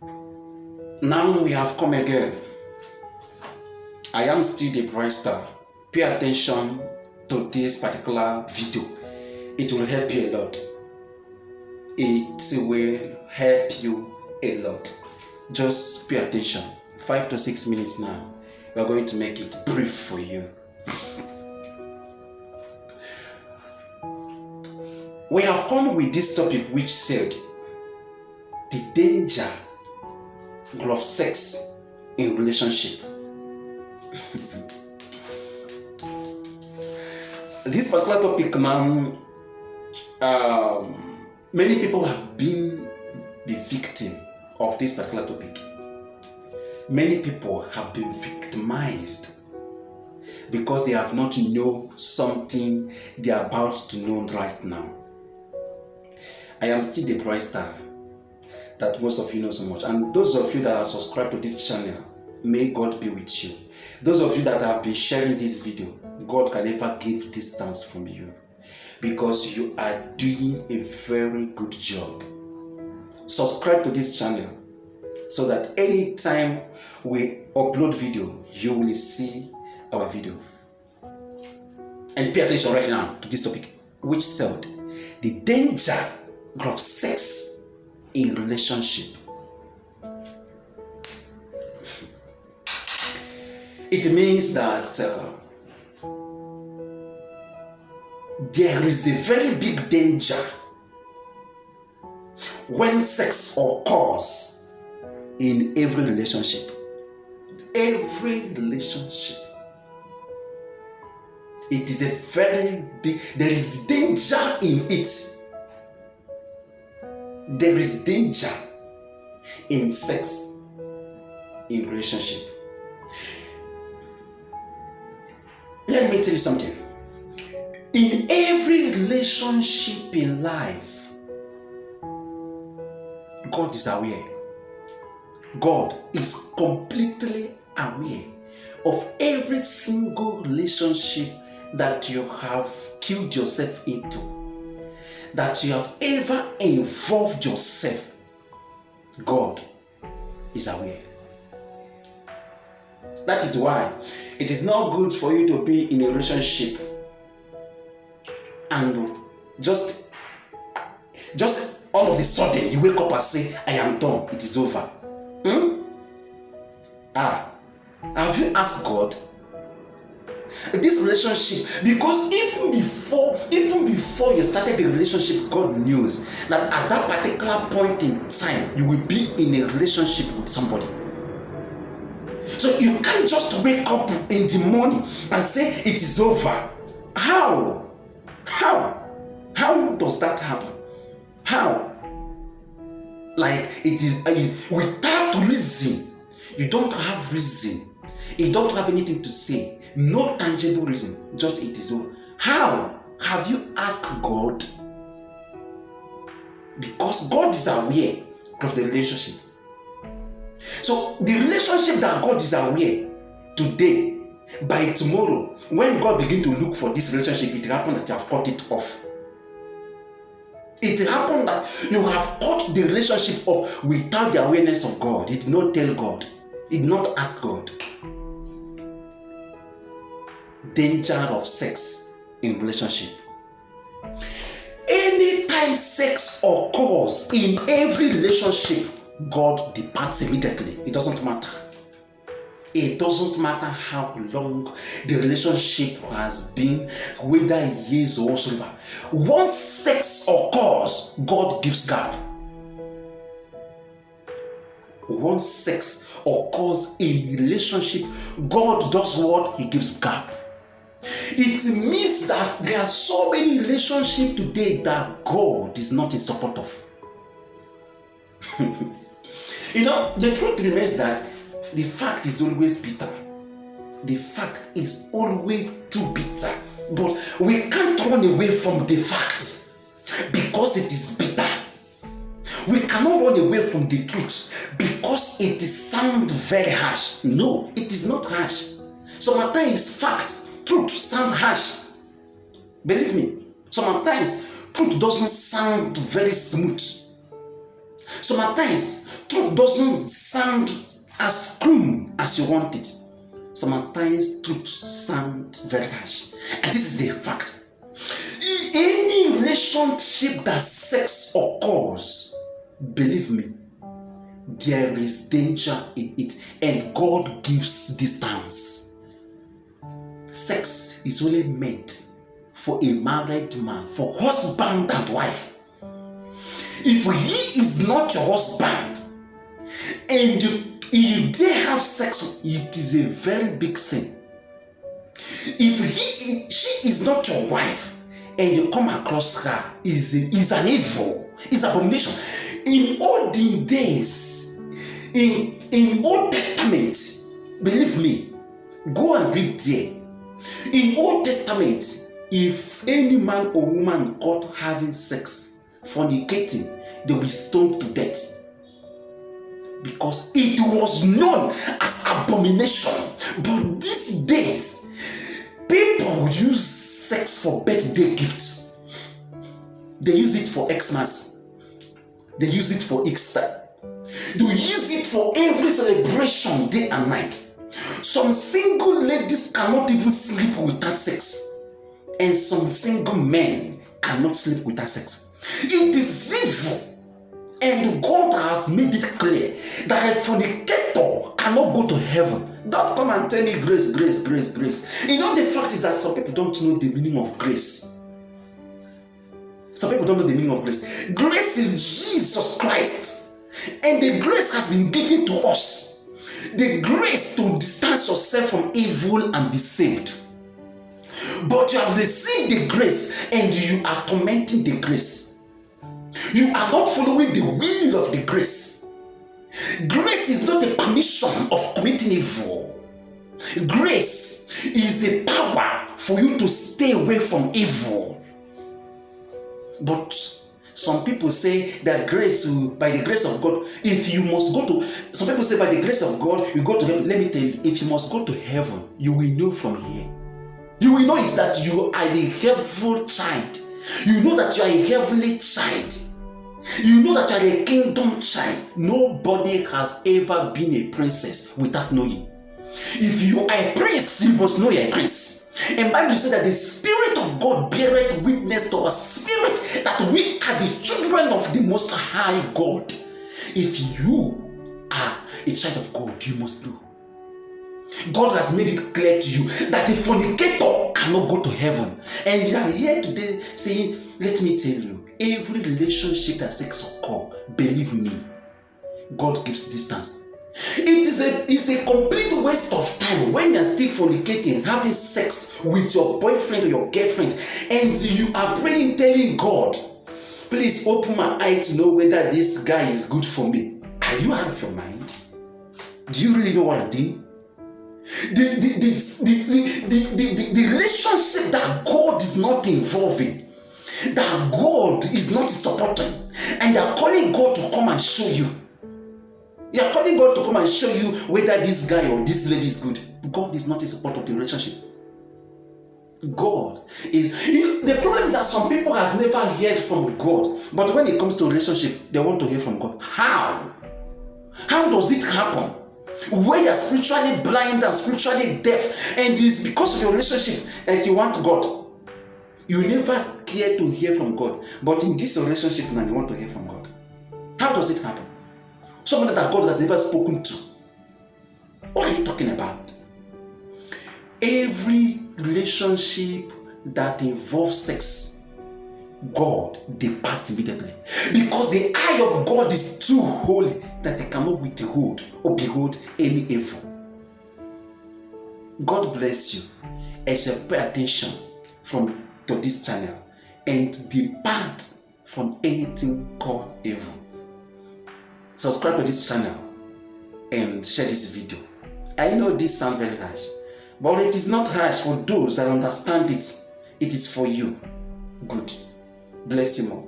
Now we have come again. I am still the bright star. Pay attention to this particular video. It will help you a lot. It will help you a lot. Just pay attention. 5 to 6 minutes now. We are going to make it brief for you. We have come with this topic which said the danger of sex in relationship. This particular topic now, many people have been the victim of this particular topic. Many people have been victimized because they have not known something they are about to know right now. I am still the bright star that most of you know so much. And those of you that are subscribed to this channel, may God be with you. Those of you that have been sharing this video, God can never give distance from you because you are doing a very good job. Subscribe to this channel so that anytime we upload video, you will see our video. And pay attention right now to this topic, which said the danger of sex in relationship. It means that there is a very big danger when sex occurs in every relationship. Every relationship. It is a very big, there is danger in it. There is danger in sex in relationship. Let me tell you something. In every relationship in life, God is aware. God is completely aware of every single relationship that you have killed yourself into, that you have ever involved yourself. God is aware. That is why it is not good for you to be in a relationship and just all of a sudden you wake up and say, I am done, it is over. Have you asked God this relationship? Because even before you started the relationship, God knew that at that particular point in time you will be in a relationship with somebody. So you can't just wake up in the morning and say it is over. How does that happen? How? Like it is without reason. You don't have reason. You don't have anything to say. No tangible reason. Just it is over. How? Have you asked God? Because God is aware of the relationship. So the relationship that God is aware today, by tomorrow, when God begin to look for this relationship, it happened that you have cut it off. It happened that you have cut the relationship off without the awareness of God. He did not tell God. He did not ask God. Danger of sex in relationship. Anytime sex occurs in every relationship, God departs immediately. It doesn't matter. It doesn't matter how long the relationship has been, whether years or whatsoever. Once sex occurs, God gives gap. Once sex occurs in relationship, God does what? He gives gap. It means that there are so many relationships today that God is not in support of. You know, the truth remains that the fact is always bitter. The fact is always too bitter. But we can't run away from the fact because it is bitter. We cannot run away from the truth because it sounds very harsh. No, it is not harsh. Sometimes facts, truth sound harsh. Believe me, sometimes truth doesn't sound very smooth. Sometimes truth doesn't sound as cruel as you want it. Sometimes truth sounds very harsh. And this is the fact. In any relationship that sex occurs, believe me, there is danger in it, and God gives distance. Sex is only meant for a married man, for husband and wife. If he is not your husband and you dare have sex, it is a very big sin. If she is not your wife and you come across her, is an evil, is abomination. In olden days, in Old Testament, believe me, go and read there. In Old Testament, if any man or woman caught having sex, fornicating, they will be stoned to death. Because it was known as abomination. But these days, people use sex for birthday gifts. They use it for Xmas. They use it for Easter. They use it for every celebration, day and night. Some single ladies cannot even sleep without sex. And some single men cannot sleep without sex. It is evil. And God has made it clear that a fornicator cannot go to heaven. Don't come and tell me grace, grace, grace, grace. You know, the fact is that some people don't know the meaning of grace. Some people don't know the meaning of grace. Grace is Jesus Christ. And the grace has been given to us. The grace to distance yourself from evil and be saved. But you have received the grace and you are tormenting the grace. You are not following the will of the grace. Grace is not the permission of committing evil. Grace is the power for you to stay away from evil. But some people say that grace, by the grace of God, if you must go to, some people say by the grace of God, you go to heaven. Let me tell you, if you must go to heaven, you will know from here. You will know it that you are the heavenly child. You know that you are a heavenly child. You know that you are a kingdom child. Nobody has ever been a princess without knowing. If you are a prince, you must know you are a prince. And Bible says that the Spirit of God beareth witness to our spirit that we are the children of the Most High God. If you are a child of God, you must know. God has made it clear to you that the fornicator cannot go to heaven. And you are here today saying, let me tell you, every relationship that sex occur, believe me, God gives distance. It's a complete waste of time when you're still fornicating, having sex with your boyfriend or your girlfriend, and you are praying, telling God, please open my eye to know whether this guy is good for me. Are you out of your mind? Do you really know what I'm doing? The relationship that God is not involving, that God is not supporting, and you are calling God to come and show you. You are calling God to come and show you whether this guy or this lady is good. God is not a support of the relationship. God is. The problem is that some people have never heard from God, but when it comes to relationship, they want to hear from God. How? How does it happen? Where you're spiritually blind and spiritually deaf, and it's because of your relationship that you want God. You never care to hear from God, but in this relationship now you want to hear from God. How does it happen? Someone that God has never spoken to. What are you talking about? Every relationship that involves sex, God departs immediately. Because the eye of God is too holy that it cannot withhold or behold any evil. God bless you as you pay attention to this channel and depart from anything called evil. Subscribe to this channel and share this video. I know this sounds very harsh, but it is not harsh for those that understand it. It is for you. Good. Bless you more.